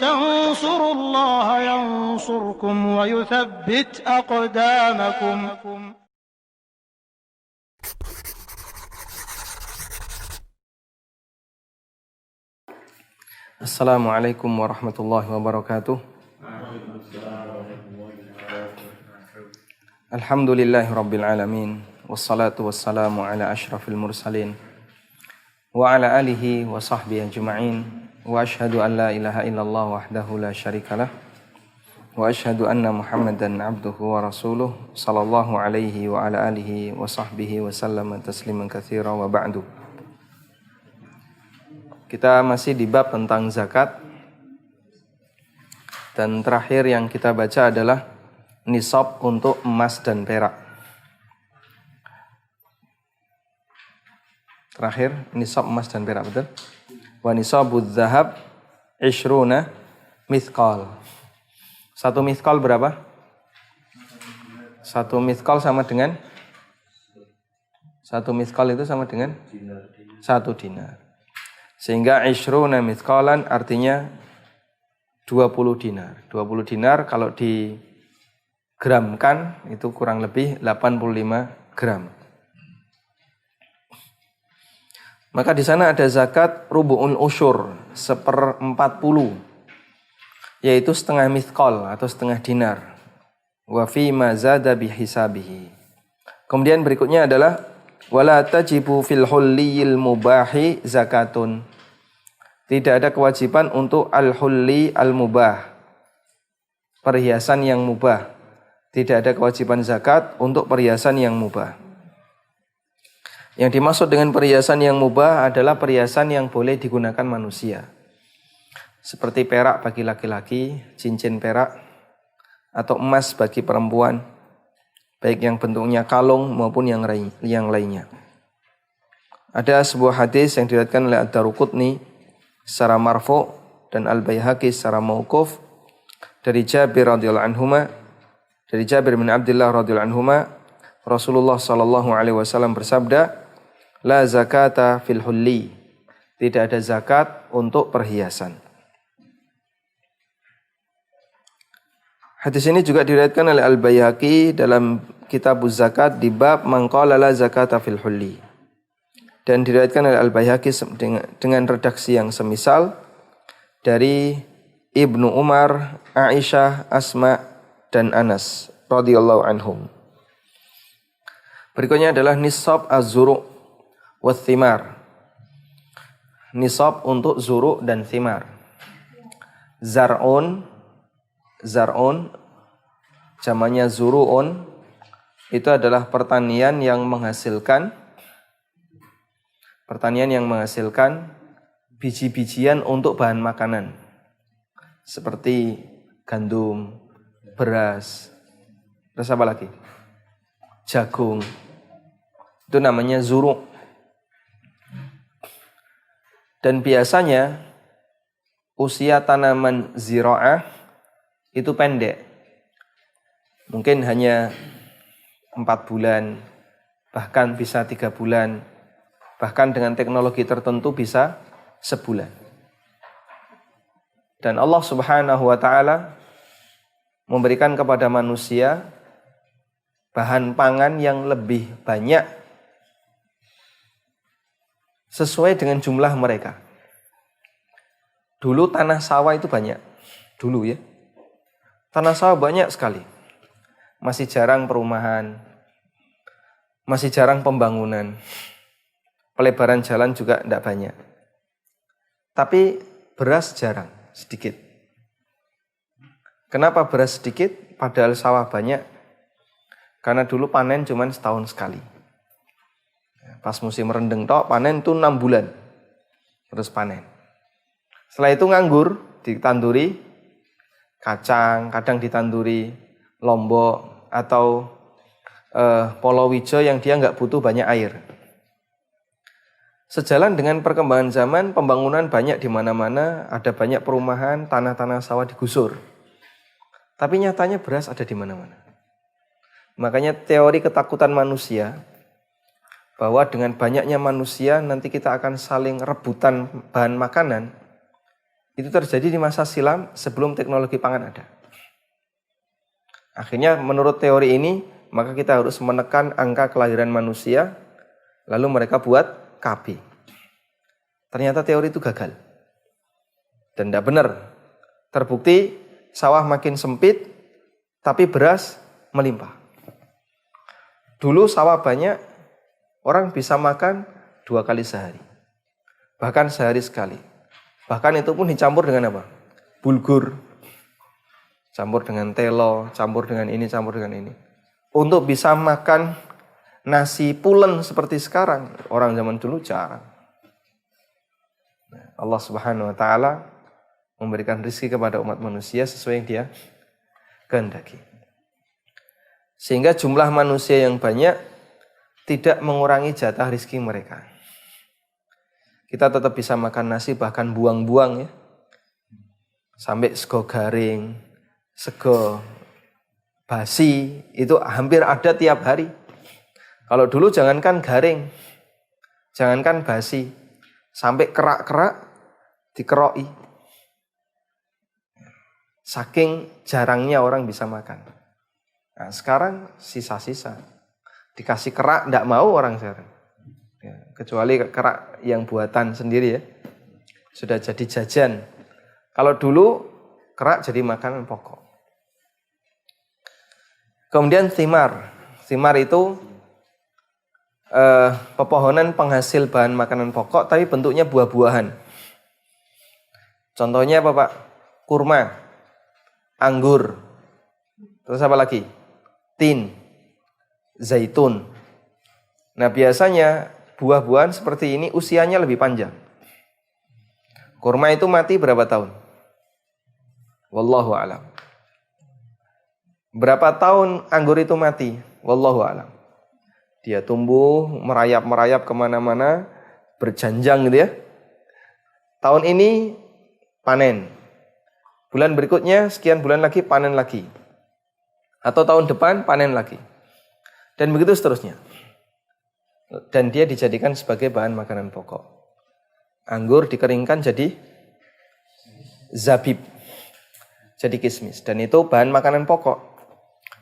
تنصروا الله ينصركم ويثبت أقدامكم. Assalamualaikum warahmatullahi wabarakatuh. Alhamdulillahi rabbil alamin. Wassalatu wassalamu ala ashrafil mursalin wa ala alihi wa sahbihi ajma'in. Wa ashhadu an la ilaha illallah wahdahu la syarikalah wa ashhadu anna Muhammadan abduhu wa rasuluh sallallahu alaihi wa ala alihi wa sahbihi wa sallama tasliman katsira wa ba'du. Kita masih di bab tentang zakat. Dan terakhir yang kita baca adalah nisab untuk emas dan perak. Terakhir nisab emas dan perak, betul? Wa nisabudz zahab 20 mithqal. Satu mithqal berapa? Satu mithqal sama dengan? Satu mithqal itu sama dengan? Satu dinar. Sehingga 20 mithqalan artinya 20 dinar. 20 dinar kalau digramkan itu kurang lebih 85 gram. Maka di sana ada zakat rubu'un usyur, 1/40, yaitu setengah mithqal atau setengah dinar. Wa fi ma zada bihisabihi. Kemudian berikutnya adalah wala tajibu fil hulliyil mubahi zakatun. Tidak ada kewajiban untuk al-hulli al-mubah, perhiasan yang mubah. Tidak ada kewajiban zakat untuk perhiasan yang mubah. Yang dimaksud dengan perhiasan yang mubah adalah perhiasan yang boleh digunakan manusia. Seperti perak bagi laki-laki, cincin perak, atau emas bagi perempuan, baik yang bentuknya kalung maupun yang lainnya. Ada sebuah hadis yang diriwayatkan oleh Ad-Daruqutni secara marfu' dan Al-Baihaqi secara mauquf dari Jabir radhiyallahu anhuma, dari Jabir bin Abdullah radhiyallahu anhuma, Rasulullah sallallahu alaihi wasallam bersabda, la zakata fil hulli. Tidak ada zakat untuk perhiasan. Hadis ini juga diriwayatkan oleh Al-Baihaqi dalam Kitabuz Zakat di bab man qala la zakata fil hulli. Dan diriwayatkan oleh Al-Baihaqi dengan redaksi yang semisal dari Ibnu Umar, Aisyah, Asma, dan Anas radhiyallahu anhum. Berikutnya adalah nisab az-zuru' wath thimar. Nisab untuk zuru' dan thimar. Zar'un jamannya zuru'un, itu adalah pertanian yang menghasilkan biji-bijian untuk bahan makanan. Seperti gandum, beras, terus apa lagi? Jagung. Itu namanya zuru'. Dan biasanya usia tanaman zira'ah itu pendek. Mungkin hanya 4 bulan, bahkan bisa 3 bulan. Bahkan dengan teknologi tertentu bisa sebulan. Dan Allah Subhanahu wa ta'ala memberikan kepada manusia bahan pangan yang lebih banyak sesuai dengan jumlah mereka. Dulu tanah sawah itu banyak. Dulu ya. Tanah sawah banyak sekali. Masih jarang perumahan. Masih jarang pembangunan. Pelebaran jalan juga tidak banyak. Tapi beras jarang, sedikit. Kenapa beras sedikit padahal sawah banyak? Karena dulu panen cuma setahun sekali. Pas musim rendeng tok, panen itu 6 bulan. Terus panen. Setelah itu nganggur, ditanduri kacang, kadang ditanduri lombok atau polowijo yang dia nggak butuh banyak air. Sejalan dengan perkembangan zaman, pembangunan banyak di mana-mana, ada banyak perumahan, tanah-tanah sawah digusur. Tapi nyatanya beras ada di mana-mana. Makanya teori ketakutan manusia, bahwa dengan banyaknya manusia nanti kita akan saling rebutan bahan makanan, itu terjadi di masa silam sebelum teknologi pangan ada. Akhirnya menurut teori ini, maka kita harus menekan angka kelahiran manusia, lalu mereka buat KB. Ternyata teori itu gagal. Dan tidak benar. Terbukti sawah makin sempit, tapi beras melimpah. Dulu sawah banyak, orang bisa makan 2 kali sehari. Bahkan sehari sekali. Bahkan itu pun dicampur dengan apa? Bulgur. Campur dengan telo, campur dengan ini, campur dengan ini. Untuk bisa makan nasi pulen seperti sekarang, orang zaman dulu jarang. Allah Subhanahu wa taala memberikan rezeki kepada umat manusia sesuai yang Dia kehendaki. Sehingga jumlah manusia yang banyak tidak mengurangi jatah rezeki mereka. Kita tetap bisa makan nasi, bahkan buang-buang ya. Sampai sego garing, sego basi itu hampir ada tiap hari. Kalau dulu jangankan garing, jangankan basi, sampai kerak-kerak dikeroki. Saking jarangnya orang bisa makan. Nah, sekarang sisa-sisa. Dikasih kerak tidak mau orang sekarang. Ya, kecuali kerak yang buatan sendiri ya. Sudah jadi jajan. Kalau dulu kerak jadi makanan pokok. Kemudian thimar. Thimar itu pepohonan penghasil bahan makanan pokok tapi bentuknya buah-buahan. Contohnya apa Pak? Kurma, anggur, terus apa lagi? Tin, zaitun. Nah biasanya buah-buahan seperti ini usianya lebih panjang. Kurma itu mati berapa tahun? Wallahu a'lam. Berapa tahun anggur itu mati? Wallahu a'lam. Dia tumbuh, merayap-merayap kemana-mana, berjanjang gitu ya. Tahun ini panen. Bulan berikutnya, sekian bulan lagi, panen lagi. Atau tahun depan, panen lagi. Dan begitu seterusnya. Dan dia dijadikan sebagai bahan makanan pokok. Anggur dikeringkan jadi zabib. Jadi kismis. Dan itu bahan makanan pokok.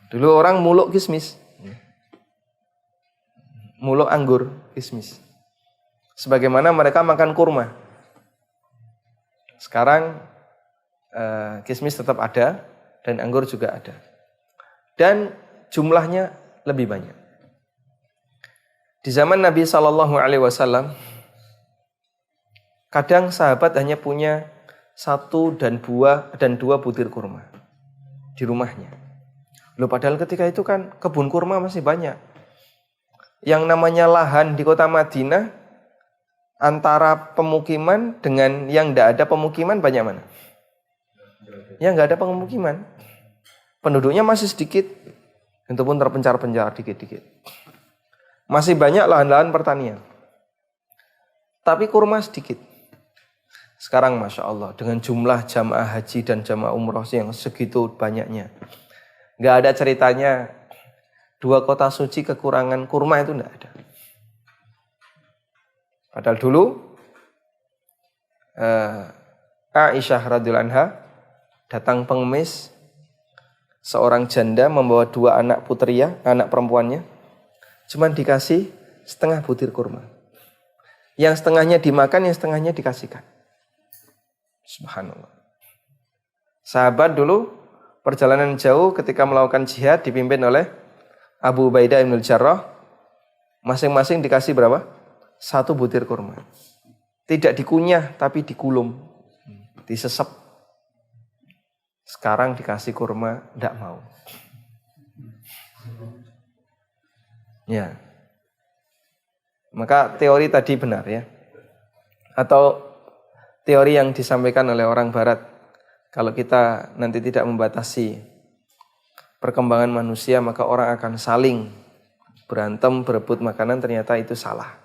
Dulu orang muluk kismis. Muluk anggur, kismis. Sebagaimana mereka makan kurma. Sekarang kismis tetap ada dan anggur juga ada. Dan jumlahnya lebih banyak. Di zaman Nabi SAW, kadang sahabat hanya punya 1 dan 2 butir kurma di rumahnya. Loh, padahal ketika itu kan kebun kurma masih banyak. Yang namanya lahan di kota Madinah antara pemukiman dengan yang tidak ada pemukiman banyak mana? Yang nggak ada pemukiman. Penduduknya masih sedikit. Itu pun terpencar-pencar dikit-dikit. Masih banyak lahan-lahan pertanian. Tapi kurma sedikit. Sekarang Masya Allah, dengan jumlah jamaah haji dan jamaah umroh yang segitu banyaknya. Nggak ada ceritanya 2 kota suci kekurangan kurma, itu nggak ada. Padahal dulu Aisyah radhiyallahu anha datang pengemis, seorang janda membawa 2 anak putria, anak perempuannya, cuman dikasih setengah butir kurma. Yang setengahnya dimakan, yang setengahnya dikasihkan. Subhanallah. Sahabat dulu perjalanan jauh ketika melakukan jihad dipimpin oleh Abu Ubaidah bin Jarrah, masing-masing dikasih berapa? 1 butir kurma. Tidak dikunyah tapi dikulum, disesep. Sekarang dikasih kurma, tidak mau. Ya. Maka teori tadi benar ya. Atau teori yang disampaikan oleh orang barat, kalau kita nanti tidak membatasi perkembangan manusia, maka orang akan saling berantem, berebut makanan, ternyata itu salah.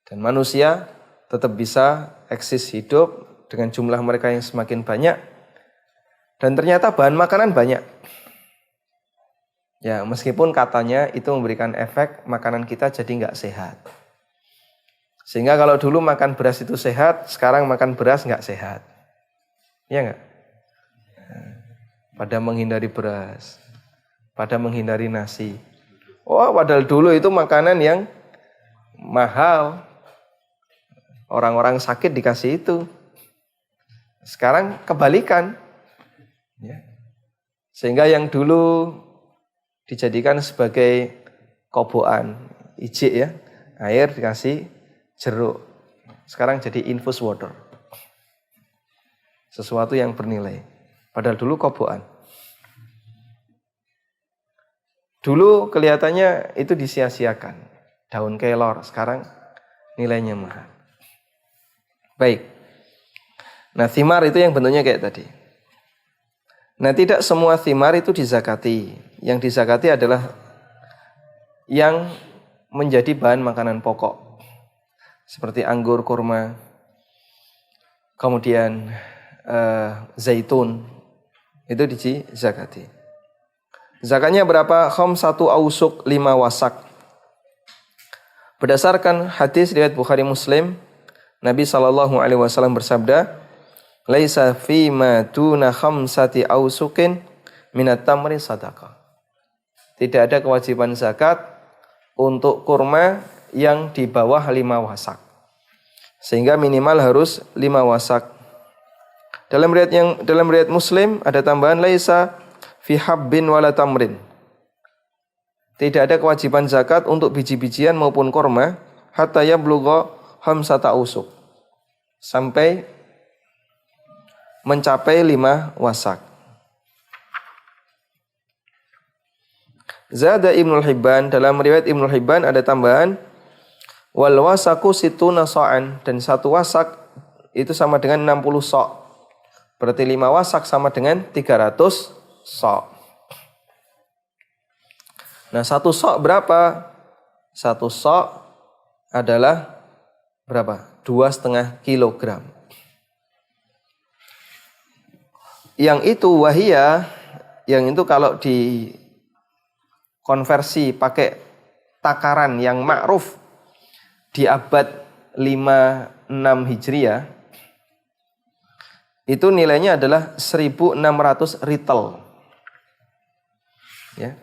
Dan manusia tetap bisa eksis hidup dengan jumlah mereka yang semakin banyak. Dan ternyata bahan makanan banyak. Ya, meskipun katanya itu memberikan efek makanan kita jadi nggak sehat. Sehingga kalau dulu makan beras itu sehat, sekarang makan beras nggak sehat. Iya nggak? Pada menghindari beras, pada menghindari nasi. Oh, padahal dulu itu makanan yang mahal. Orang-orang sakit dikasih itu. Sekarang kebalikan. Ya. Sehingga yang dulu dijadikan sebagai kobokan, ijik ya, air dikasih jeruk. Sekarang jadi infus water. Sesuatu yang bernilai. Padahal dulu kobokan. Dulu kelihatannya itu disia-siakan. Daun kelor, sekarang nilainya mahal. Baik. Nah, thimar itu yang bentuknya kayak tadi. Nah, tidak semua thimar itu dizakati. Yang dizakati adalah yang menjadi bahan makanan pokok. Seperti anggur, kurma, kemudian zaitun. Itu dizakati. Zakatnya berapa? Khamsatu ausuk 5 wasak. Berdasarkan hadis riwayat Bukhari Muslim, Nabi SAW bersabda, laisa fima duna khamsati ausukin minat tamri sadaqah. Tidak ada kewajiban zakat untuk kurma yang di bawah 5 wasak. Sehingga minimal harus 5 wasak. Dalam riwayat Muslim ada tambahan laisa fi habbin wala tamrin. Tidak ada kewajiban zakat untuk biji-bijian maupun kurma hatta yablugha khamsata ausuk. Sampai mencapai 5 wasak. Zada Ibnul Hibban, dalam riwayat Ibnul Hibban ada tambahan wal wasaku situna sa'an, dan 1 wasak itu sama dengan 60 sa'. Berarti 5 wasak sama dengan 300 sa'. Nah, 1 sa' berapa? 1 sa' adalah berapa? 2,5 kilogram. Yang itu wahia, yang itu kalau dikonversi pakai takaran yang ma'ruf di abad 56 Hijriah, itu nilainya adalah 1.600 ritel. Ya.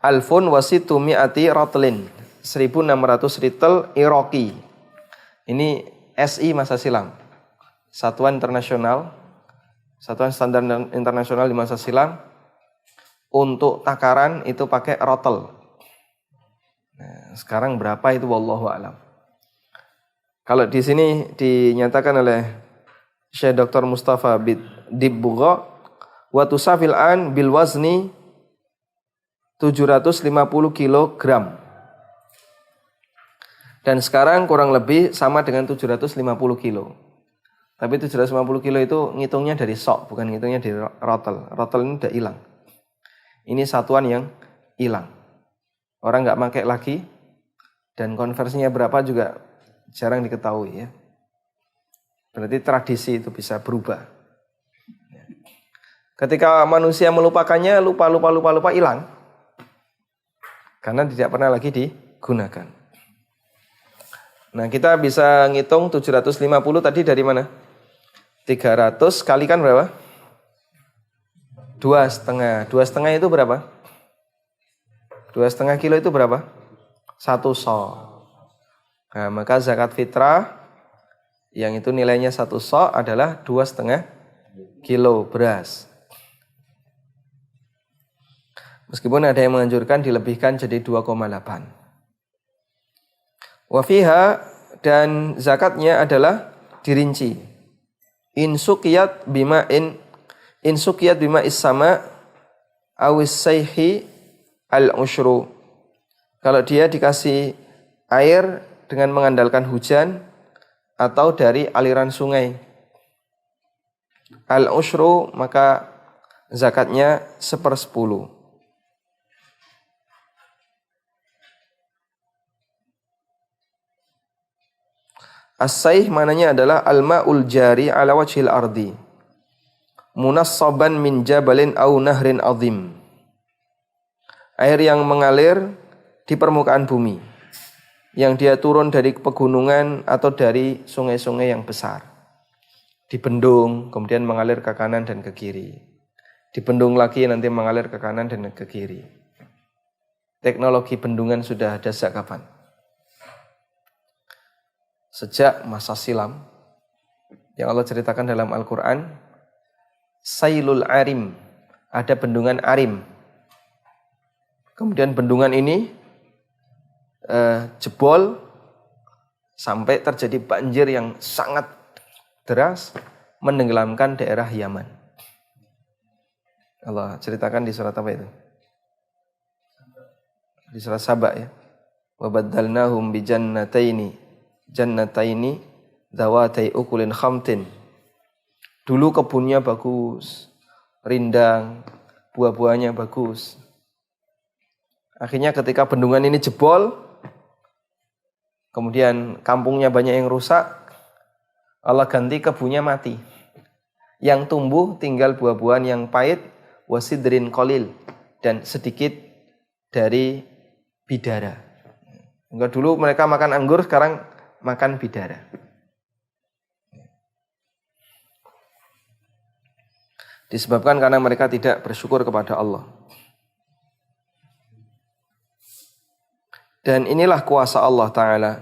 Alfun wasitu mi'ati rotlin, 1.600 ritel Iraqi. Ini SI masa silam, Satuan Standar Internasional di masa silam. Untuk takaran itu pakai rotel. Nah, sekarang berapa itu wallahu a'lam. Kalau di sini dinyatakan oleh Syekh Dr. Mustafa Dibbugha wa tusafil an bil wazni 750 kg. Dan sekarang kurang lebih sama dengan 750 kilo. Tapi 750 kilo itu ngitungnya dari sok, bukan ngitungnya dari rotel. Rotel ini udah hilang. Ini satuan yang hilang. Orang nggak pakai lagi, dan konversinya berapa juga jarang diketahui ya. Berarti tradisi itu bisa berubah. Ketika manusia melupakannya, lupa hilang. Karena tidak pernah lagi digunakan. Nah, kita bisa ngitung 750 tadi dari mana? 300 kalikan berapa? 2,5. 2,5 itu berapa? 2,5 kilo itu berapa? 1 sa'. Nah, maka zakat fitrah yang itu nilainya 1 sa' adalah 2,5 kilo beras. Meskipun ada yang menganjurkan dilebihkan jadi 2,8. Wa fiha, dan zakatnya adalah dirinci. Insukiyat bima is-sama awis sayhi al-ushru. Kalau dia dikasih air dengan mengandalkan hujan atau dari aliran sungai al-ushru, maka zakatnya 1/10. As-sayh mananya adalah al-ma'ul jari ala wajhil ardi munassaban min jabalin au nahrin azim. Air yang mengalir di permukaan bumi, yang dia turun dari pegunungan atau dari sungai-sungai yang besar. Dibendung, kemudian mengalir ke kanan dan ke kiri. Dibendung lagi nanti mengalir ke kanan dan ke kiri. Teknologi bendungan sudah ada sejak kapan? Sejak masa silam. Yang Allah ceritakan dalam Al-Quran, Sailul Arim, ada bendungan Arim. Kemudian bendungan ini jebol sampai terjadi banjir yang sangat deras, menenggelamkan daerah Yaman. Allah ceritakan di surat apa itu? Di surat Saba ya. Wa baddalnahum bi jannataini dawatai ukulin khamtin. Dulu kebunnya bagus, rindang, buah-buahnya bagus. Akhirnya ketika bendungan ini jebol, kemudian kampungnya banyak yang rusak, Allah ganti kebunnya mati. Yang tumbuh tinggal buah-buahan yang pahit, wasidrin qalil, dan sedikit dari bidara. Enggak, dulu mereka makan anggur, sekarang makan bidara. Disebabkan karena mereka tidak bersyukur kepada Allah. Dan inilah kuasa Allah Ta'ala.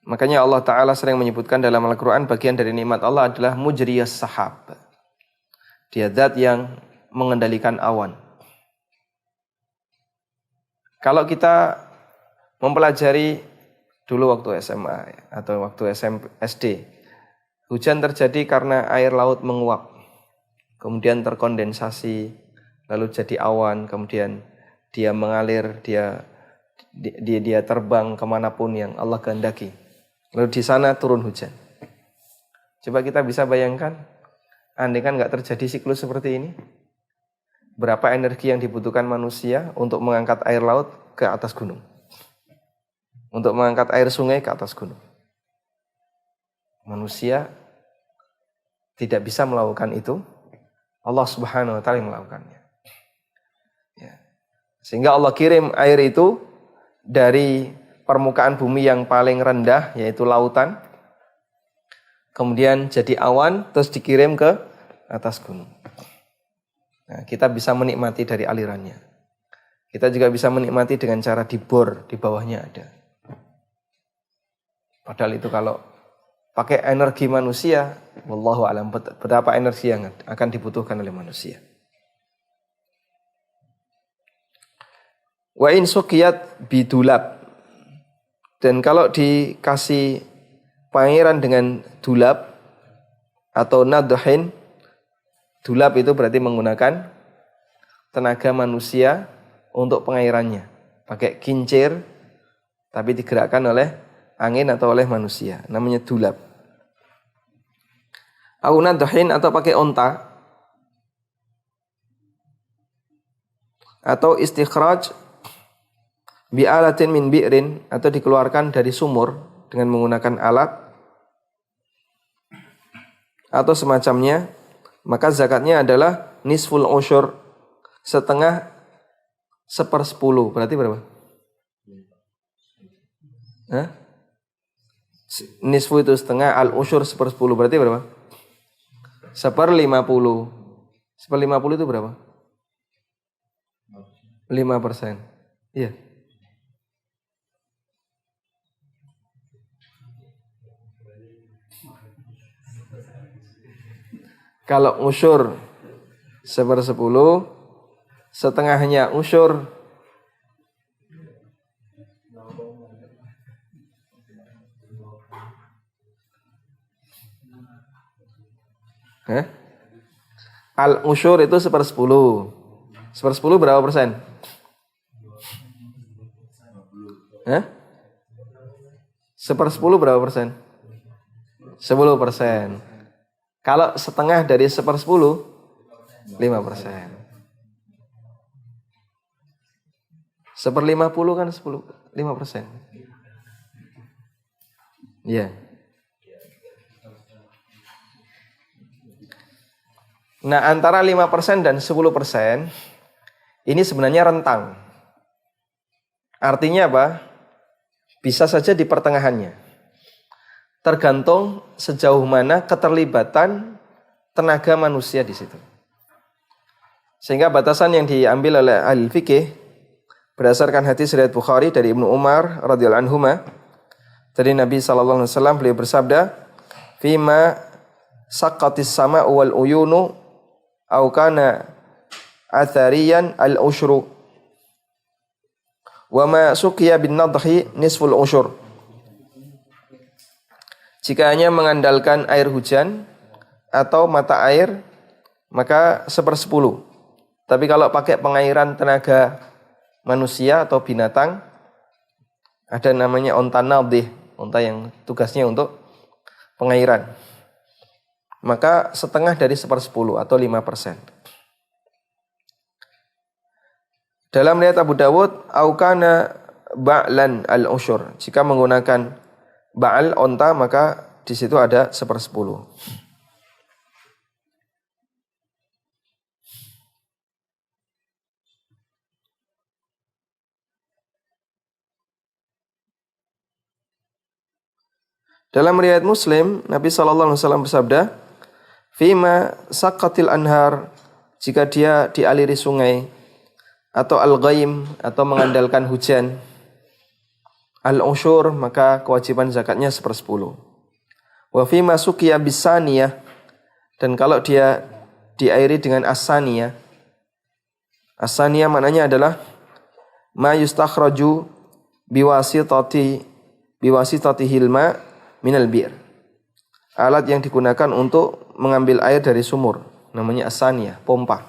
Makanya Allah Ta'ala sering menyebutkan dalam Al-Quran, bagian dari nikmat Allah adalah mujriyas sahab. Dia zat yang mengendalikan awan. Kalau kita mempelajari dulu waktu SMA atau waktu SD, hujan terjadi karena air laut menguap, kemudian terkondensasi, lalu jadi awan, kemudian dia mengalir, dia terbang kemanapun yang Allah kehendaki. Lalu di sana turun hujan. Coba kita bisa bayangkan, andai kan nggak terjadi siklus seperti ini, berapa energi yang dibutuhkan manusia untuk mengangkat air laut ke atas gunung, untuk mengangkat air sungai ke atas gunung. Manusia tidak bisa melakukan itu, Allah Subhanahu wa Ta'ala yang melakukannya. Ya. Sehingga Allah kirim air itu dari permukaan bumi yang paling rendah, yaitu lautan, kemudian jadi awan, terus dikirim ke atas gunung. Nah, kita bisa menikmati dari alirannya. Kita juga bisa menikmati dengan cara dibor, di bawahnya ada. Padahal itu kalau pakai energi manusia, wallahu alam, berapa energi yang akan dibutuhkan oleh manusia. Wa in suqiyat bidulab. Dan kalau dikasih pangeran dengan dulab atau nadhin, dulab itu berarti menggunakan tenaga manusia untuk pengairannya. Pakai kincir, tapi digerakkan oleh angin atau oleh manusia. Namanya dulab. Au nadhin atau pakai onta. Atau istikhraj bi'alatin min bi'rin, atau dikeluarkan dari sumur dengan menggunakan alat atau semacamnya, maka zakatnya adalah nisful usyur, setengah 1/10. Berarti berapa? Nisfu itu setengah, al usyur 1/10, berarti berapa? 1/50. 1/50 itu berapa? 5%. Iya. Kalau usyur 1/10, setengahnya usyur al usyur itu 1/10. 1/10 berapa persen? 1/10 berapa persen? 10%. Kalau setengah dari 1/10, 5%. 1/50 kan 5%. Iya. Nah, antara 5% dan 10% ini sebenarnya rentang. Artinya apa? Bisa saja di pertengahannya. Tergantung sejauh mana keterlibatan tenaga manusia di situ. Sehingga batasan yang diambil oleh ahli fikih berdasarkan hadis riwayat Bukhari dari Ibnu Umar radhiyallahu anhuma dari Nabi sallallahu alaihi wasallam, beliau bersabda, "Fima saqqatis sama'u wal uyunu aw kana athariyan al-ushru wa ma suqiya bin nadhi nisful ushur." Jika hanya mengandalkan air hujan atau mata air, maka 1/10. Tapi kalau pakai pengairan tenaga manusia atau binatang, ada namanya onta nadih, onta yang tugasnya untuk pengairan, maka setengah dari 1/10 atau 5%. Dalam riwayat Abu Dawud, aukana ba'lan al-ushur. Jika menggunakan ba'al onta, maka di situ ada 1/10. Dalam riwayat Muslim, Nabi SAW bersabda, "Fima saqqatil anhar," jika dia dialiri sungai, atau al-ghaim, atau mengandalkan hujan, al-ushur, maka kewajiban zakatnya 1/10. Wa fima suqiya bisaniyah, dan kalau dia diairi dengan as-saniyah, as-saniyah maknanya adalah ma yustakhraju biwasitati hilma minal bir, alat yang digunakan untuk mengambil air dari sumur, namanya as-saniyah, pompa.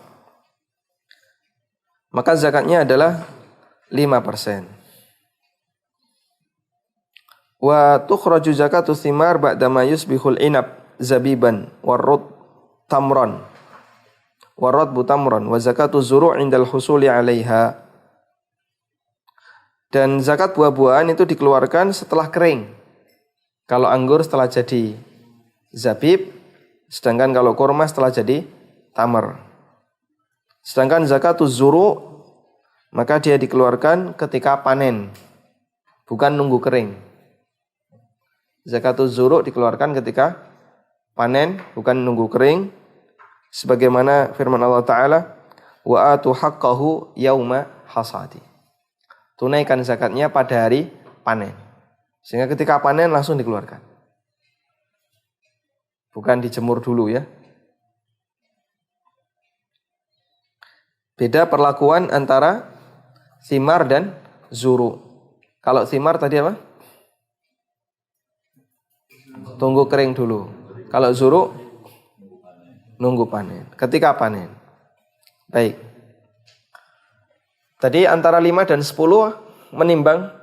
Maka zakatnya adalah 5%. Wa tukhraju zakatu thimar ba'da ma yusbihul inab zabiban warrud tamran warrad butamran wa zakatu zuru' indal husuli 'alaiha. Dan zakat buah-buahan itu dikeluarkan setelah kering. Kalau anggur setelah jadi zabib, sedangkan kalau kurma setelah jadi tamar. Sedangkan zakatuz zuru', maka dia dikeluarkan ketika panen, bukan nunggu kering. Zakatuz zuru' dikeluarkan ketika panen, bukan nunggu kering. Sebagaimana firman Allah Ta'ala, wa atu haqqahu yauma hasadi. Tunaikan zakatnya pada hari panen. Sehingga ketika panen langsung dikeluarkan. Bukan dijemur dulu ya. Beda perlakuan antara thimar dan zuru. Kalau thimar tadi apa? Tunggu kering dulu. Kalau zuru, nunggu panen. Ketika panen. Baik. Tadi antara 5 dan 10 menimbang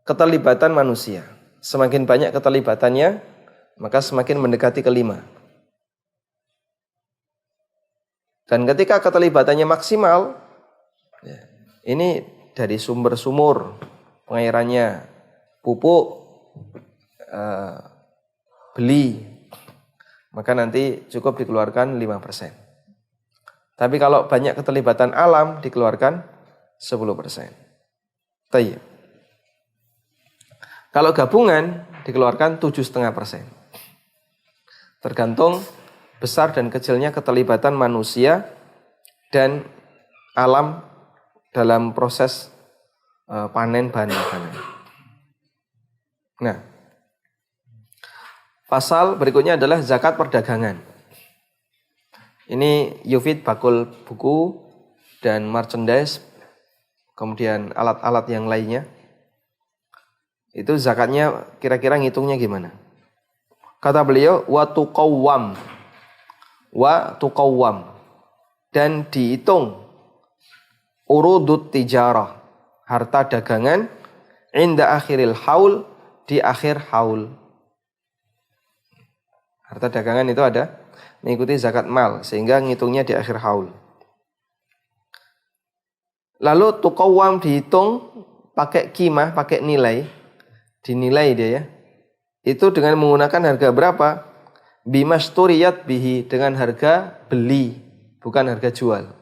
keterlibatan manusia. Semakin banyak keterlibatannya, maka semakin mendekati ke 5. Dan ketika keterlibatannya maksimal, ini dari sumber-sumur pengairannya, pupuk, beli, maka nanti cukup dikeluarkan 5%. Tapi kalau banyak keterlibatan alam, dikeluarkan 10%. Tayyib. Kalau gabungan dikeluarkan 7,5%. Tergantung besar dan kecilnya keterlibatan manusia dan alam dalam proses panen bahan makanan. Nah, pasal berikutnya adalah zakat perdagangan. Ini Yufid bakul buku dan merchandise, kemudian alat-alat yang lainnya. Itu zakatnya kira-kira ngitungnya gimana? Kata beliau, wa tuqawwam, dan dihitung urudut tijarah, harta dagangan, inda akhiril haul, di akhir haul. Harta dagangan itu ada mengikuti zakat mal, sehingga ngitungnya di akhir haul. Lalu tuqawwam dihitung pakai qimah, pakai nilai. Dinilai dia ya. Itu dengan menggunakan harga berapa? Bimasturiyat bihi, dengan harga beli, bukan harga jual.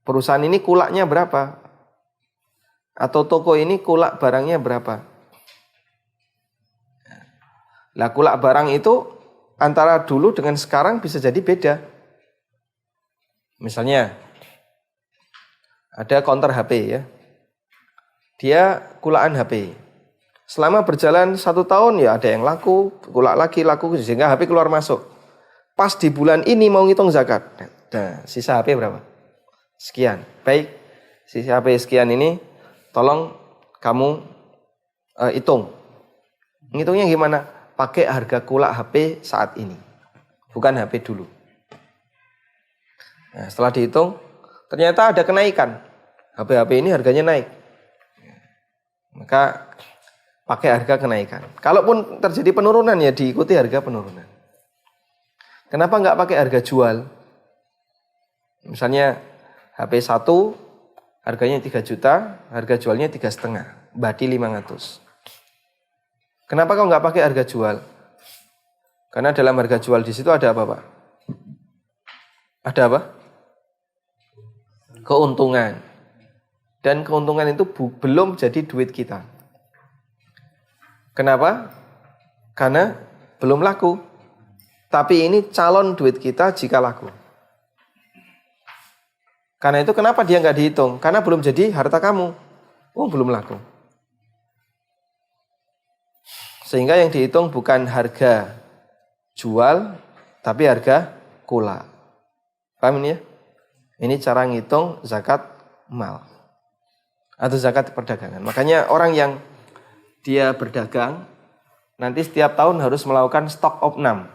Perusahaan ini kulaknya berapa? atau toko ini kulak barangnya berapa. Lah kulak barang itu antara dulu dengan sekarang bisa jadi beda. Misalnya ada counter HP ya. Dia kulaan HP. Selama berjalan 1 tahun ya ada yang laku, kulak lagi laku sehingga HP keluar masuk. Pas di bulan ini mau ngitung zakat. Nah, sisa HP berapa? Sekian. Baik, sisa HP sekian ini tolong kamu hitung. Ngitungnya gimana? Pakai harga kulak HP saat ini. Bukan HP dulu. Nah, setelah dihitung, ternyata ada kenaikan. HP-HP ini harganya naik. Maka pakai harga kenaikan. Kalaupun terjadi penurunan ya diikuti harga penurunan. Kenapa nggak pakai harga jual? Misalnya HP 1 harganya 3 juta, harga jualnya 3,5, berarti 500. Kenapa kau nggak pakai harga jual? Karena dalam harga jual di situ ada apa, Pak? Ada apa? Keuntungan. Dan keuntungan itu belum jadi duit kita. Kenapa? Karena belum laku. Tapi ini calon duit kita jika laku. Karena itu kenapa dia nggak dihitung? Karena belum jadi harta kamu. Oh, belum laku. Sehingga yang dihitung bukan harga jual, tapi harga kulak. Paham ini ya? Ini cara ngitung zakat mal. Atau zakat perdagangan. Makanya orang yang dia berdagang, nanti setiap tahun harus melakukan stock opnam.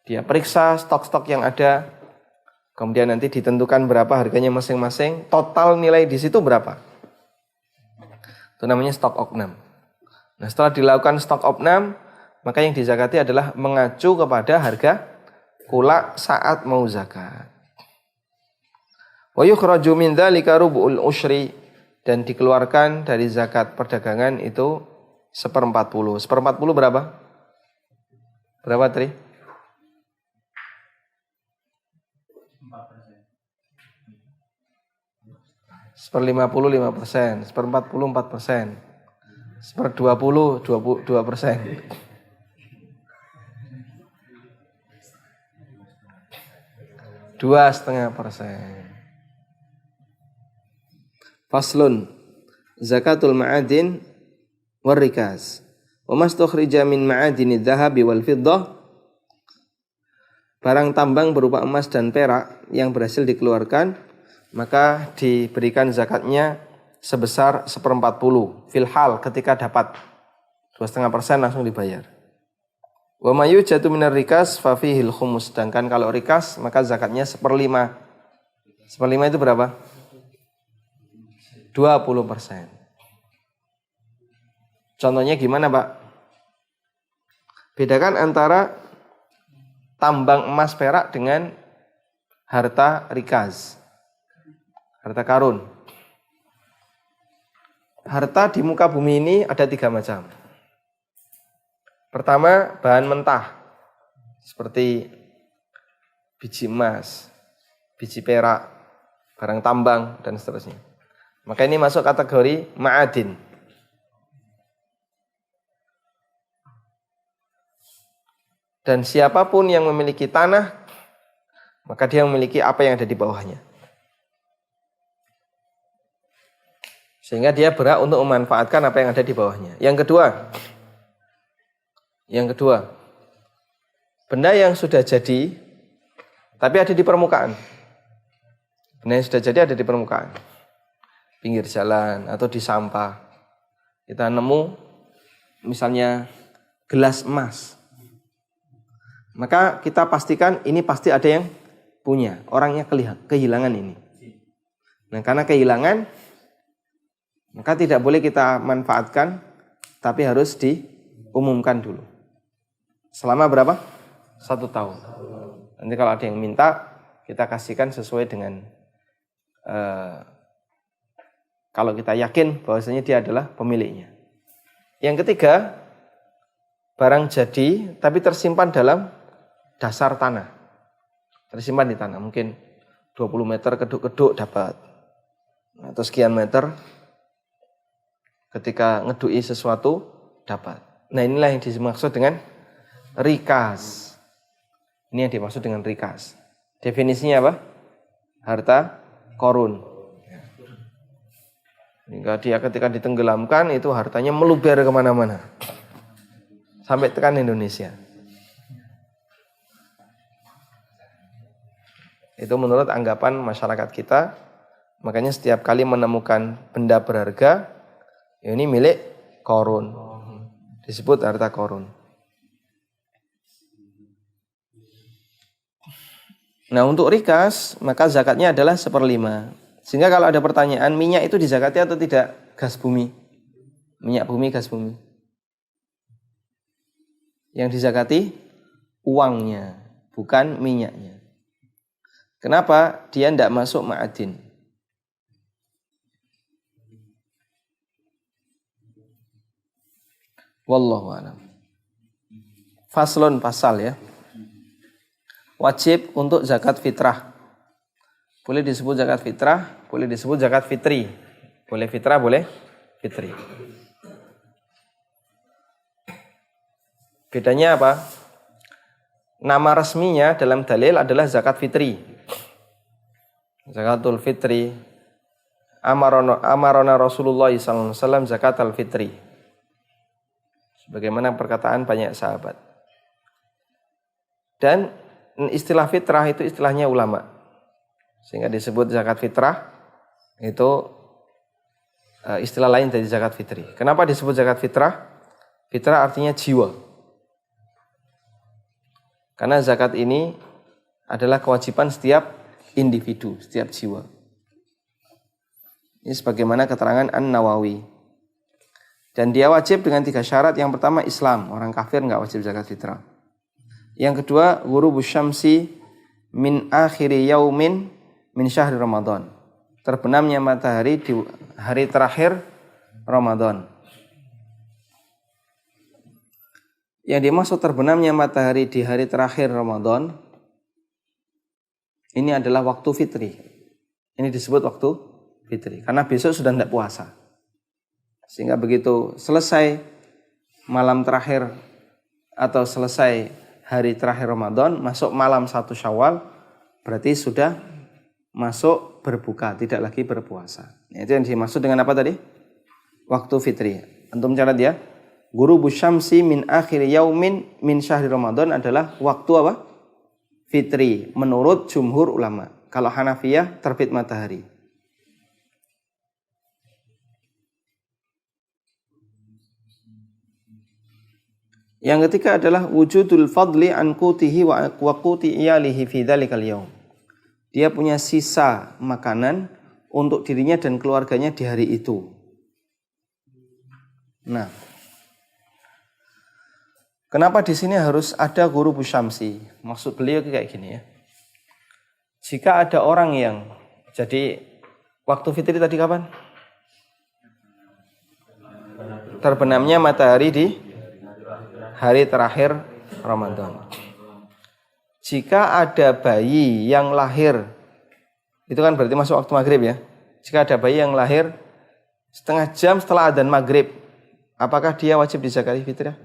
Dia periksa stok-stok yang ada, kemudian nanti ditentukan berapa harganya masing-masing, total nilai di situ berapa. Itu namanya stock opnam. Nah, setelah dilakukan stock opnam, maka yang dizakati adalah mengacu kepada harga kulak saat mau zakat. Wa yukhraju min dzalika rubu'ul usyri, dan dikeluarkan dari zakat perdagangan itu 1/40. 1/40 berapa? Berapa, Tri? 1/50 5%, 1/40 4%, 1/20 2%. 2,5%. Faslun, zakatul ma'adin warrikaz. Wa mastukhrija min ma'adinid dhahabi wal fiddah. Barang tambang berupa emas dan perak yang berhasil dikeluarkan, maka diberikan zakatnya sebesar 1/40 filhal ketika dapat. 2,5% langsung dibayar. Wa ma yujatu minar rikas fa fihil khumus. Sedangkan kalau rikas maka zakatnya 1/5. 1/5 itu berapa? 20%. Contohnya gimana, Pak? Bedakan antara tambang emas perak dengan harta rikaz, harta karun. Harta di muka bumi ini ada 3 macam. Pertama, bahan mentah, seperti biji emas, biji perak, barang tambang, dan seterusnya. Maka ini masuk kategori ma'adin. Dan siapapun yang memiliki tanah, maka dia memiliki apa yang ada di bawahnya. Sehingga dia berhak untuk memanfaatkan apa yang ada di bawahnya. Yang kedua, benda yang sudah jadi, tapi ada di permukaan. Benda yang sudah jadi ada di permukaan. Pinggir jalan atau di sampah. Kita nemu misalnya gelas emas. Maka kita pastikan ini pasti ada yang punya. Orangnya kehilangan ini. Nah, karena kehilangan, maka tidak boleh kita manfaatkan, tapi harus diumumkan dulu. Selama berapa? 1 tahun. Nanti kalau ada yang minta, kita kasihkan sesuai dengan kalau kita yakin bahwasanya dia adalah pemiliknya. Yang ketiga, barang jadi tapi tersimpan dalam dasar tanah. Tersimpan di tanah, mungkin 20 meter keduk-keduk dapat. atau sekian meter, ketika ngedui sesuatu dapat. Nah, inilah yang dimaksud dengan rikas. Ini yang dimaksud dengan rikas. Definisinya apa? Harta korun. Hingga dia ketika ditenggelamkan itu hartanya meluber kemana-mana. Sampai tekan Indonesia. Itu menurut anggapan masyarakat kita. Makanya setiap kali menemukan benda berharga, ini milik korun. Disebut harta korun. Nah, untuk rikas, maka zakatnya adalah 1/5. Sehingga kalau ada pertanyaan, minyak itu dizakati atau tidak? Gas bumi. Minyak bumi, gas bumi. Yang dizakati uangnya, bukan minyaknya. Kenapa? Dia tidak masuk ma'adin. Wallahu a'lam. Faslun, pasal ya. Wajib untuk zakat fitrah. Boleh disebut zakat fitrah, boleh disebut zakat fitri. Boleh fitrah, boleh fitri. Bedanya apa? Nama resminya dalam dalil adalah zakat fitri. Zakatul fitri. Amarona Rasulullah SAW zakat al-fitri. Sebagaimana perkataan banyak sahabat. Dan istilah fitrah itu istilahnya ulama. Sehingga disebut zakat fitrah, itu istilah lain dari zakat fitri. Kenapa disebut zakat fitrah? Fitrah artinya jiwa. Karena zakat ini adalah kewajiban setiap individu, setiap jiwa. Ini sebagaimana keterangan An-Nawawi. Dan dia wajib dengan 3 syarat. Yang pertama Islam, orang kafir nggak wajib zakat fitrah. Yang kedua, ghurubus syamsi min akhiri yaumin min syahri Ramadan. Terbenamnya matahari di hari terakhir Ramadan. Yang dimaksud terbenamnya matahari di hari terakhir Ramadan, ini adalah waktu fitri. Ini disebut waktu fitri. Karena besok sudah tidak puasa. Sehingga begitu selesai malam terakhir atau selesai hari terakhir Ramadan, masuk malam 1 Syawal, berarti sudah masuk berbuka, tidak lagi berpuasa. Itu yang dimaksud dengan apa tadi? Waktu fitri. Antum catat ya. Ghurubus syamsi min akhir yaumin min syahri Ramadan adalah waktu apa? Fitri menurut jumhur ulama. Kalau Hanafiyah terbit matahari. Yang ketiga adalah wujudul fadli an qutihi wa quti iyalihi fi dzalikal yaum. Dia punya sisa makanan untuk dirinya dan keluarganya di hari itu. Nah, kenapa di sini harus ada ghurubus syamsi? Maksud beliau kayak gini ya. Jika ada orang yang, jadi waktu fitri tadi kapan? Terbenamnya matahari di hari terakhir Ramadan. Jika ada bayi yang lahir, itu kan berarti masuk waktu maghrib ya. Jika ada bayi yang lahir setengah jam setelah adzan maghrib, apakah dia wajib dizakati fitrah?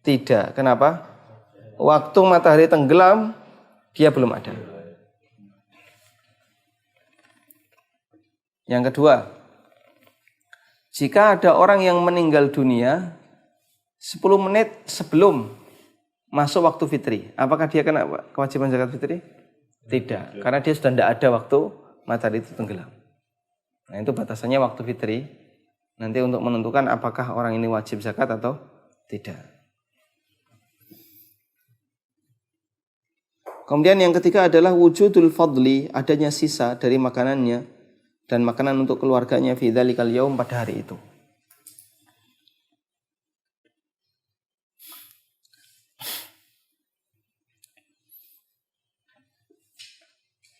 Tidak. Kenapa? Waktu matahari tenggelam, dia belum ada. Yang kedua, jika ada orang yang meninggal dunia 10 menit sebelum masuk waktu fitri, apakah dia kena kewajiban zakat fitri? Tidak, karena dia sudah tidak ada waktu matahari itu tenggelam. Nah, itu batasannya waktu fitri. Nanti untuk menentukan apakah orang ini wajib zakat atau tidak. Kemudian yang ketiga adalah wujudul fadli, adanya sisa dari makanannya dan makanan untuk keluarganya fi dzalikal yaum pada hari itu.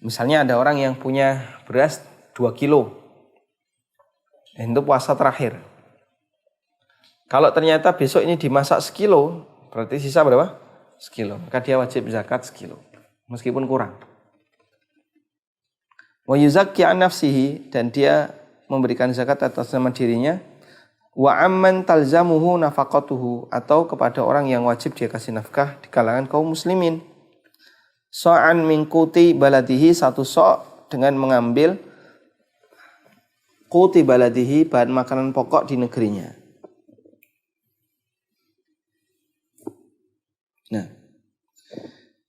Misalnya ada orang yang punya beras 2 kilo. Itu puasa terakhir. Kalau ternyata besok ini dimasak 1 kilo, berarti sisa berapa? 1 kilo. Maka dia wajib zakat 1 kilo. Meskipun kurang. Wa yuzakki an nafsihi, dan dia memberikan zakat atas nama dirinya. Wa amman talzamuhu nafaqatuhu, atau kepada orang yang wajib dia kasih nafkah di kalangan kaum muslimin. Sa'an min quti baladihi, satu sa' dengan mengambil quti baladihi, bahan makanan pokok di negerinya. Nah,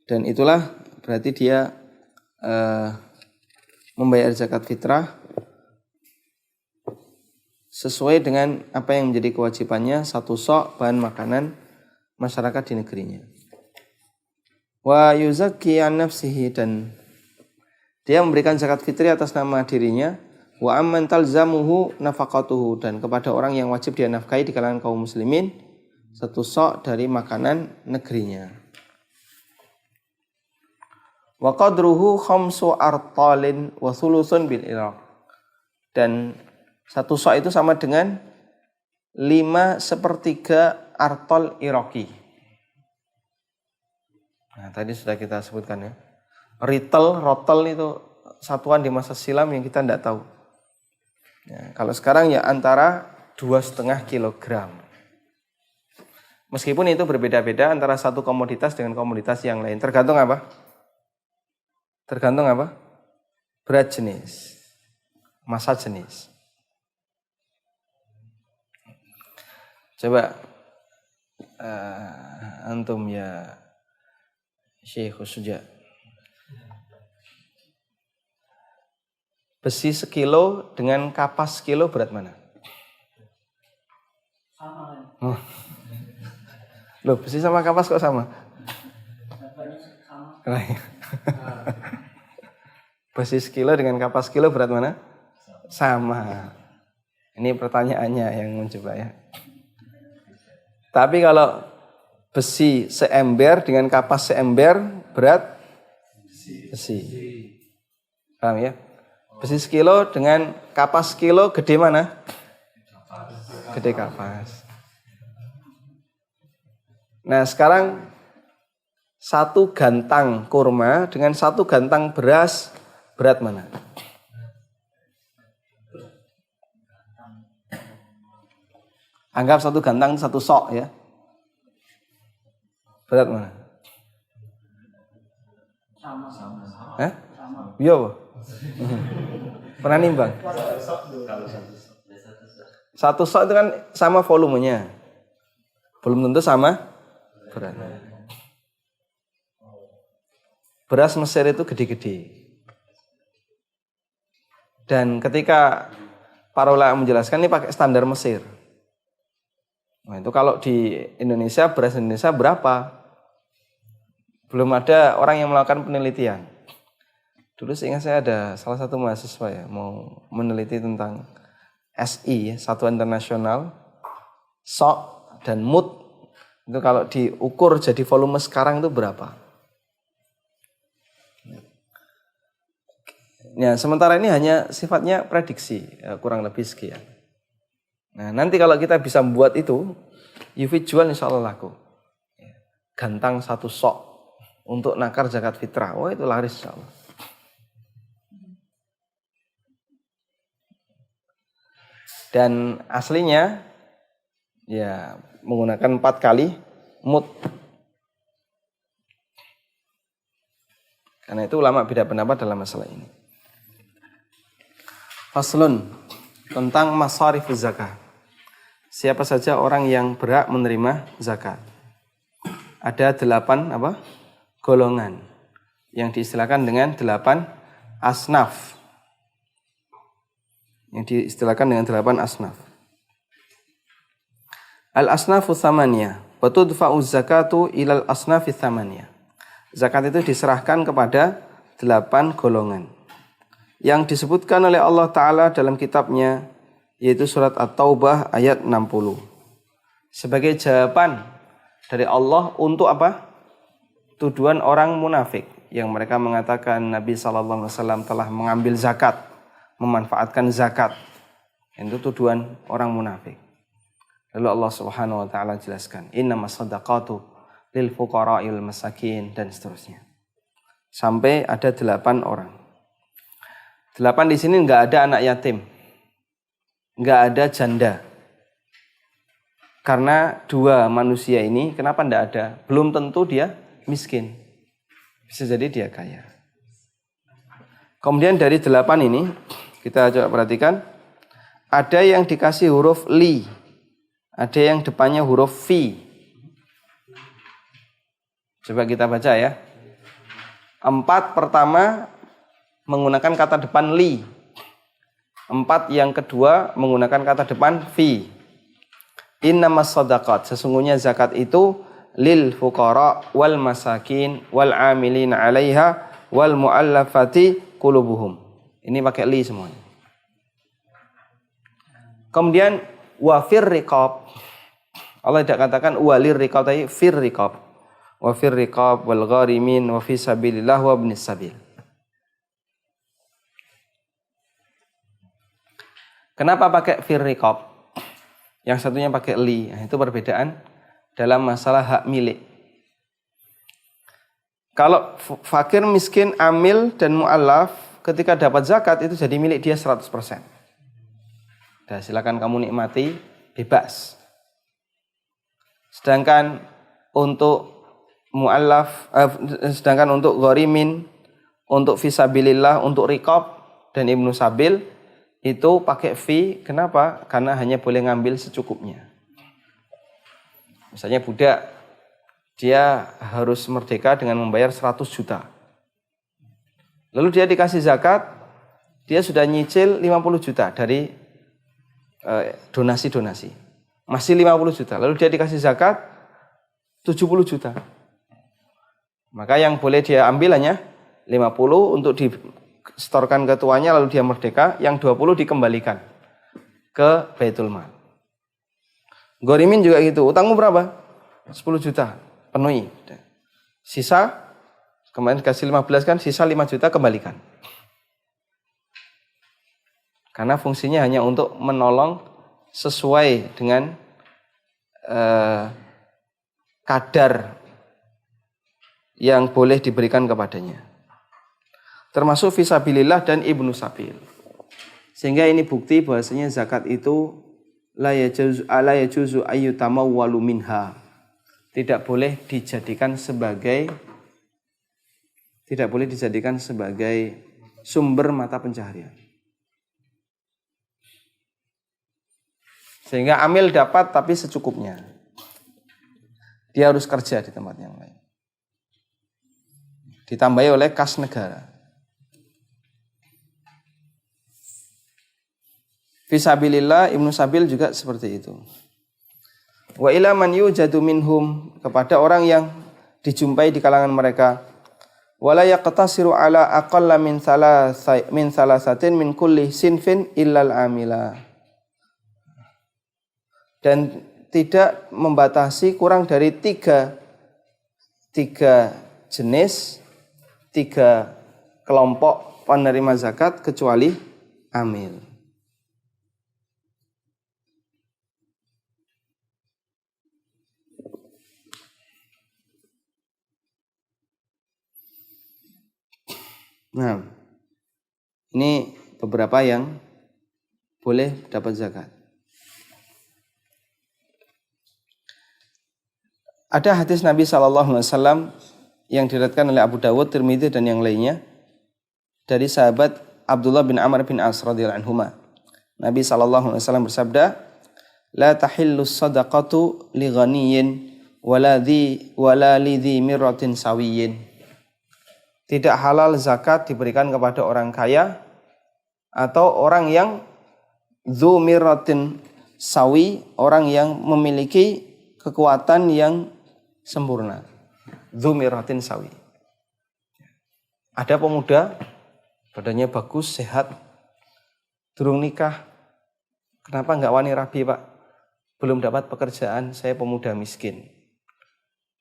dan itulah berarti dia membayar zakat fitrah sesuai dengan apa yang menjadi kewajibannya, satu sok bahan makanan masyarakat di negerinya. Wa yuzakki an nafsihi, dan dia memberikan zakat fitri atas nama dirinya. Wa amman talzamuhu nafaqatuhu, dan kepada orang yang wajib dia nafkahi di kalangan kaum muslimin, satu sok dari makanan negerinya. Wa qadruhu khamsu artalin wa thuluthun bil Iraq, dan satu sok itu sama dengan 5/3 artol Iraqi. Nah, tadi sudah kita sebutkan ya. Rotel itu satuan di masa silam yang kita tidak tahu. Ya, kalau sekarang ya antara 2,5 kilogram. Meskipun itu berbeda-beda antara satu komoditas dengan komoditas yang lain. Tergantung apa? Berat jenis, massa jenis. Coba antum ya Syekh Suja. Besi sekilo dengan kapas sekilo berat mana? Sama. Loh, besi sama kapas kok sama? Besi sekilo dengan kapas sekilo berat mana? Sama. Ini pertanyaannya yang mencoba ya. Tapi kalau besi seember dengan kapas seember berat besi. Paham ya? Besi sekilo dengan kapas sekilo gede mana? Gede kapas. Nah sekarang satu gantang kurma dengan satu gantang beras berat mana? Anggap satu gantang satu sok ya. Berat mana? Sama. Iya. Pernah nimbang? Satu sok itu kan sama volumenya. Belum tentu sama beratnya. Beras Mesir itu gede-gede. Dan ketika para ulama menjelaskan ini pakai standar Mesir. Nah, itu kalau di Indonesia, beras Indonesia berapa? Belum ada orang yang melakukan penelitian. Dulu seingat saya ada salah satu mahasiswa ya mau meneliti tentang SI, Satuan Internasional, sok dan mut. Itu kalau diukur jadi volume sekarang itu berapa? Ya, sementara ini hanya sifatnya prediksi, ya, kurang lebih sekian. Nah, nanti kalau kita bisa membuat itu, Yufid jual insya Allah laku. Gantang satu sok untuk nakar zakat fitrah. Wah, itu laris insya Allah. Dan aslinya ya menggunakan 4 kali mut. Karena itu ulama beda pendapat dalam masalah ini. Faslun tentang masarifuz zakat. Siapa saja orang yang berhak menerima zakat. Ada 8 golongan yang diistilahkan dengan 8 asnaf. Yang diistilahkan dengan 8 asnaf. Al-asnafu tsamaniyah wa tudfa'u zakatu ilal asnafi tsamaniyah. Zakat itu diserahkan kepada 8 golongan yang disebutkan oleh Allah Ta'ala dalam kitabnya, yaitu surat At-Taubah ayat 60. Sebagai jawaban dari Allah untuk apa? Tuduhan orang munafik yang mereka mengatakan Nabi SAW telah mengambil zakat, memanfaatkan zakat. Itu tuduhan orang munafik. Lalu Allah Subhanahu wa taala jelaskan, innamas shadaqatu lil fuqara'il masakin, dan seterusnya. Sampai ada 8 orang. 8 di sini nggak ada anak yatim, nggak ada janda. Karena 2 manusia ini, kenapa nggak ada? Belum tentu dia miskin. Bisa jadi dia kaya. Kemudian dari 8 ini, kita coba perhatikan. Ada yang dikasih huruf li. Ada yang depannya huruf fi. Coba kita baca ya. 4 pertama menggunakan kata depan li. 4 yang kedua menggunakan kata depan fi. Innamas shadaqat, sesungguhnya zakat itu lil fuqara wal masakin wal amilin 'alaiha wal muallafati qulubuhum. Ini pakai li semuanya. Kemudian wa fir riqab. Allah tidak katakan walir riqab, tapi fir riqab. Wa fir riqab wal gharimin wa fi sabilillah wa ibnis sabil. Kenapa pakai fir riqab? Yang satunya pakai li. Nah, itu perbedaan dalam masalah hak milik. Kalau fakir, miskin, amil, dan mu'allaf ketika dapat zakat itu jadi milik dia 100%. Nah, silakan kamu nikmati bebas. Sedangkan untuk mu'allaf, sedangkan untuk gharimin, untuk fisabilillah, untuk riqab dan ibnu sabil itu pakai fi. Kenapa? Karena hanya boleh ngambil secukupnya. Misalnya budak, dia harus merdeka dengan membayar 100 juta. Lalu dia dikasih zakat, dia sudah nyicil 50 juta dari donasi-donasi. Masih 50 juta. Lalu dia dikasih zakat 70 juta. Maka yang boleh dia ambil hanya 50 untuk distorkan ke tuannya, lalu dia merdeka. Yang 20 dikembalikan ke Baitul Mal. Gharimin juga gitu. Utangmu berapa? 10 juta. Penuhi. Sisa, kemarin kasih 15 kan, sisa 5 juta kembalikan. Karena fungsinya hanya untuk menolong sesuai dengan kadar yang boleh diberikan kepadanya. Termasuk fisabilillah dan ibnu sabil. Sehingga ini bukti bahwasanya zakat itu la yajuzu ayyutamawwalu minha. Tidak boleh dijadikan sebagai sumber mata pencaharian. Sehingga amil dapat tapi secukupnya. Dia harus kerja di tempat yang lain. Ditambahi oleh kas negara. Fisabilillah, ibnu sabil juga seperti itu. Wa ila man yujadu minhum, kepada orang yang dijumpai di kalangan mereka. Wala yaqtasiru ala aqalla min thalathatin min kulli sinfin illal amila. Dan tidak membatasi kurang dari tiga jenis, 3 kelompok penerima zakat kecuali amil. Nah, ini beberapa yang boleh dapat zakat. Ada hadis Nabi SAW yang diriwayatkan oleh Abu Dawud, Tirmidzi dan yang lainnya dari sahabat Abdullah bin Amr bin As radhiyallahu anhuma. Nabi SAW bersabda, "La tahillu sadaqatu li ghaniyyin wala li dhi mirratin sawiyyin." Tidak halal zakat diberikan kepada orang kaya atau orang yang dzu mirratin sawi, orang yang memiliki kekuatan yang sempurna. Dzumiratin sawi. Ada pemuda, badannya bagus, sehat, durung nikah. Kenapa enggak wani rabi, Pak? Belum dapat pekerjaan, saya pemuda miskin.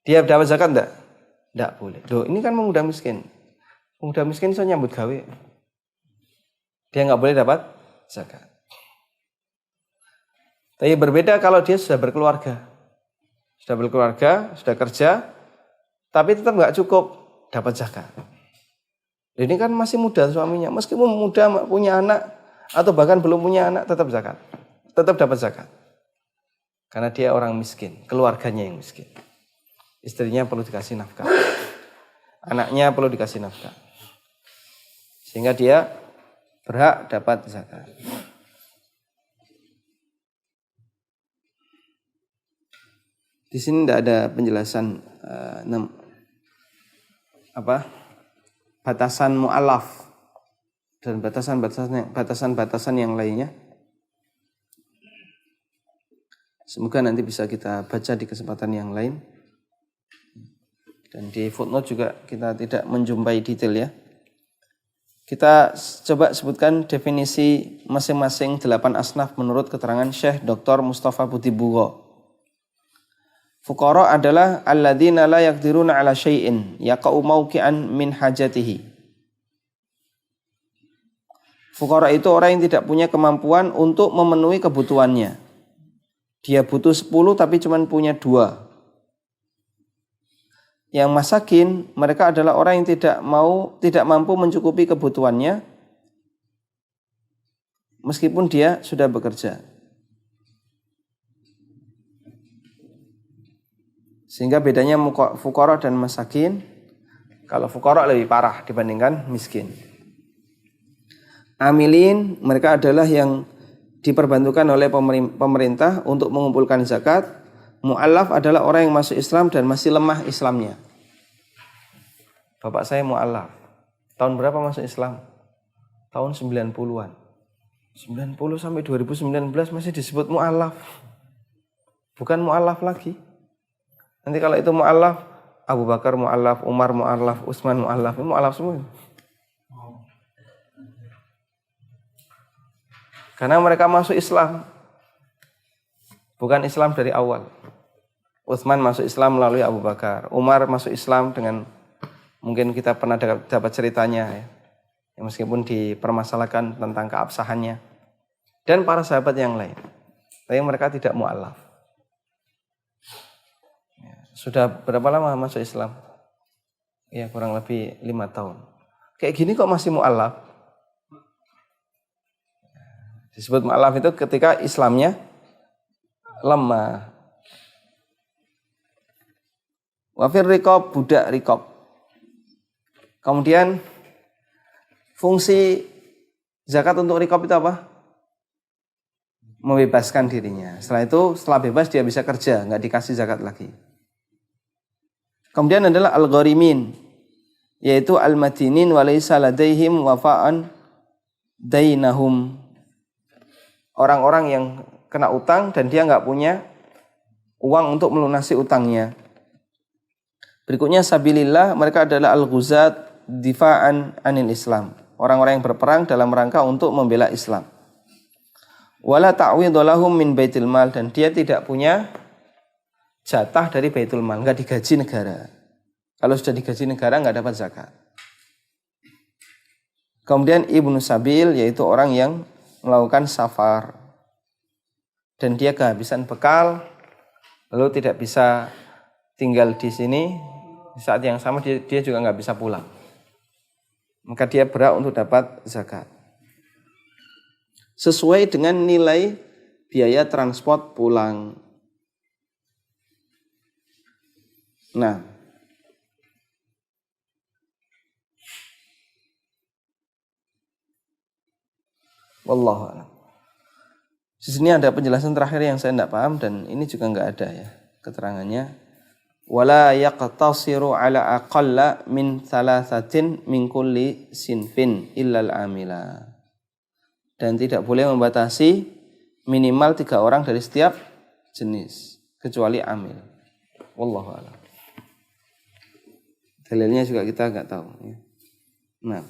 Dia dapat zakat enggak? Enggak boleh. Loh, ini kan pemuda miskin. Pemuda miskin bisa nyambut gawe. Dia enggak boleh dapat zakat. Tapi berbeda kalau dia sudah berkeluarga. Sudah kerja, tapi tetap nggak cukup dapat zakat. Ini kan masih muda suaminya, meskipun muda punya anak atau bahkan belum punya anak tetap zakat. Tetap dapat zakat. Karena dia orang miskin, keluarganya yang miskin. Istrinya perlu dikasih nafkah. Anaknya perlu dikasih nafkah. Sehingga dia berhak dapat zakat. Di sini tidak ada penjelasan batasan mu'alaf dan batasan-batasan yang lainnya. Semoga nanti bisa kita baca di kesempatan yang lain. Dan di footnote juga kita tidak menjumpai detail ya. Kita coba sebutkan definisi masing-masing 8 asnaf menurut keterangan Syekh Dr. Mustafa Budibuwo. Fuqara adalah alladzina la yaqdiruna ala syai'in yaqa'u mauqi'an min hajatihi. Fuqara itu orang yang tidak punya kemampuan untuk memenuhi kebutuhannya. Dia butuh 10 tapi cuma punya 2. Yang masakin, mereka adalah orang yang tidak mampu mencukupi kebutuhannya meskipun dia sudah bekerja. Sehingga bedanya fuqara dan masakin, kalau fuqara lebih parah dibandingkan miskin. Amilin, mereka adalah yang diperbantukan oleh pemerintah untuk mengumpulkan zakat. Mu'allaf adalah orang yang masuk Islam dan masih lemah Islamnya. Bapak saya mu'allaf. Tahun berapa masuk Islam? Tahun 90-an. 90 sampai 2019 masih disebut mu'allaf. Bukan mu'allaf lagi. Nanti kalau itu mu'allaf, Abu Bakar mu'allaf, Umar mu'allaf, Utsman mu'allaf, mu'allaf semua. Karena mereka masuk Islam. Bukan Islam dari awal. Utsman masuk Islam melalui Abu Bakar. Umar masuk Islam dengan, mungkin kita pernah dapat ceritanya ya. Meskipun dipermasalahkan tentang keabsahannya. Dan para sahabat yang lain. Tapi mereka tidak mu'allaf. Sudah berapa lama masuk Islam? Ya kurang lebih 5 tahun. Kayak gini kok masih mu'allaf? Disebut mu'allaf itu ketika Islamnya lemah. Wafir rikob, budak rikob. Kemudian fungsi zakat untuk rikob itu apa? Membebaskan dirinya. Setelah bebas dia bisa kerja, nggak dikasih zakat lagi. Kemudian adalah al-gharimin, yaitu al-madinin walaysa ladaihim wafa'an dainahum. Orang-orang yang kena utang dan dia nggak punya uang untuk melunasi utangnya. Berikutnya sabilillah, mereka adalah al-ghuzat difa'an anil Islam. Orang-orang yang berperang dalam rangka untuk membela Islam. Wala ta'widulahum min baitil mal, dan dia tidak punya jatah dari baitul mal, nggak digaji negara. Kalau sudah digaji negara nggak dapat zakat. Kemudian ibnu sabil, yaitu orang yang melakukan safar dan dia kehabisan bekal, lalu tidak bisa tinggal di sini. Saat yang sama dia juga nggak bisa pulang, maka dia berhak untuk dapat zakat sesuai dengan nilai biaya transport pulang. Nah, wallahu a'lam. Di sini ada penjelasan terakhir yang saya tidak paham dan ini juga nggak ada ya keterangannya. Wala yaqtasiru ala aqalla min thalathatin min kulli sinfin illal amila. Dan tidak boleh membatasi minimal 3 orang dari setiap jenis kecuali amil. Wallahu a'lam. Dalilnya juga kita nggak tahu. Nah,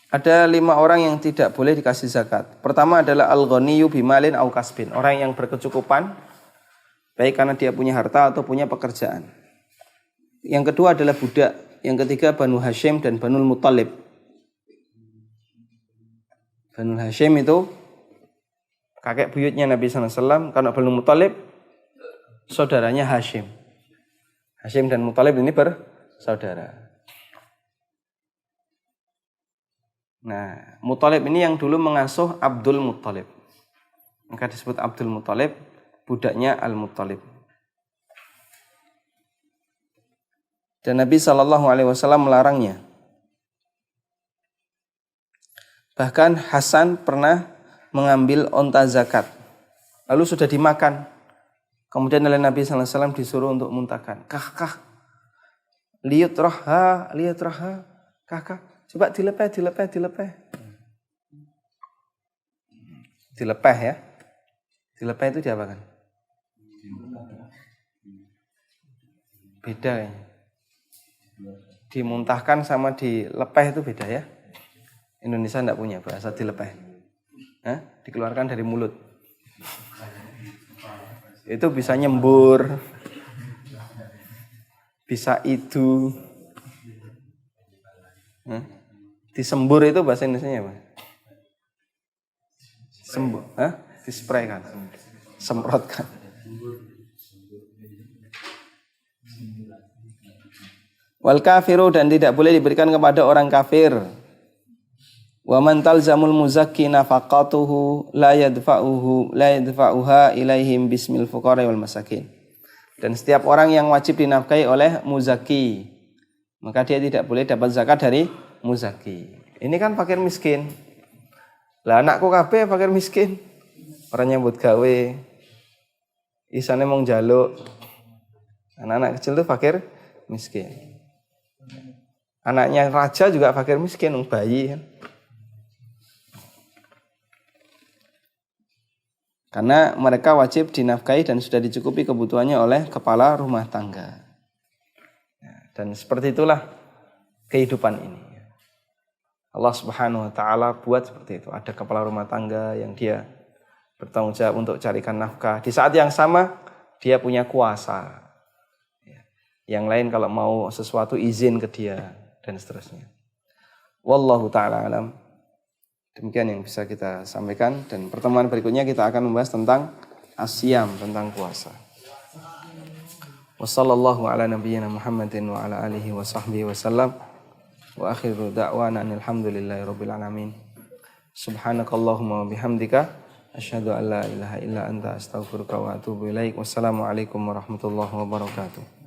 ada 5 orang yang tidak boleh dikasih zakat. Pertama adalah al-ghaniyu bimalin au kasbin, orang yang berkecukupan, baik karena dia punya harta atau punya pekerjaan. Yang kedua adalah budak. Yang ketiga Banu Hashim dan Banul Muttalib. Banu Hashim itu kakek buyutnya Nabi SAW. Karena Banu Muttalib saudaranya Hashim. Hashim dan Muttalib ini bersaudara. Nah, Muthalib ini yang dulu mengasuh Abdul Muthalib. Maka disebut Abdul Muthalib, budaknya Al-Muthalib. Dan Nabi SAW melarangnya. Bahkan Hasan pernah mengambil onta zakat. Lalu sudah dimakan. Kemudian oleh Nabi SAW disuruh untuk muntahkan. Kah. Liut roha. Kah. Coba dilepeh. Dilepeh ya. Dilepeh itu diapakan? Beda ya. Dimuntahkan sama dilepeh itu beda ya. Indonesia tidak punya bahasa dilepeh. Dikeluarkan dari mulut. Itu bisa nyembur. Bisa itu. Disembur itu bahasa Indonesianya apa? Sembur. Dispraykan. Semprotkan. Wal kafiru, dan tidak boleh diberikan kepada orang kafir. Wa man talzamul muzakki nafaqatuhu la yadfa'uha ilaihim bismil fuqara wal masakin. Dan setiap orang yang wajib dinafkahi oleh muzakki, maka dia tidak boleh dapat zakat dari muzakki. Ini kan fakir miskin. Lah anakku kabeh fakir miskin. Orang nyambut gawe. Isane mong njaluk. Anak-anak kecil itu fakir miskin. Anaknya raja juga fakir miskin, bayi kan. Karena mereka wajib dinafkahi dan sudah dicukupi kebutuhannya oleh kepala rumah tangga. Dan seperti itulah kehidupan ini. Allah Subhanahu wa taala buat seperti itu. Ada kepala rumah tangga yang dia bertanggung jawab untuk carikan nafkah. Di saat yang sama dia punya kuasa. Yang lain kalau mau sesuatu izin ke dia dan seterusnya. Wallahu taala alam. Demikian yang bisa kita sampaikan, dan pertemuan berikutnya kita akan membahas tentang asyam, tentang puasa. Wassallallahu ala nabiyyina Muhammadin wa ala alihi wa sahbihi wasallam. Wa akhiru da'wana alhamdulillahi rabbil alamin. Subhanakallahumma wa bihamdika asyhadu an la ilaha illa anta astaghfiruka wa atubu ilaik. Wassalamualaikum warahmatullahi wabarakatuh.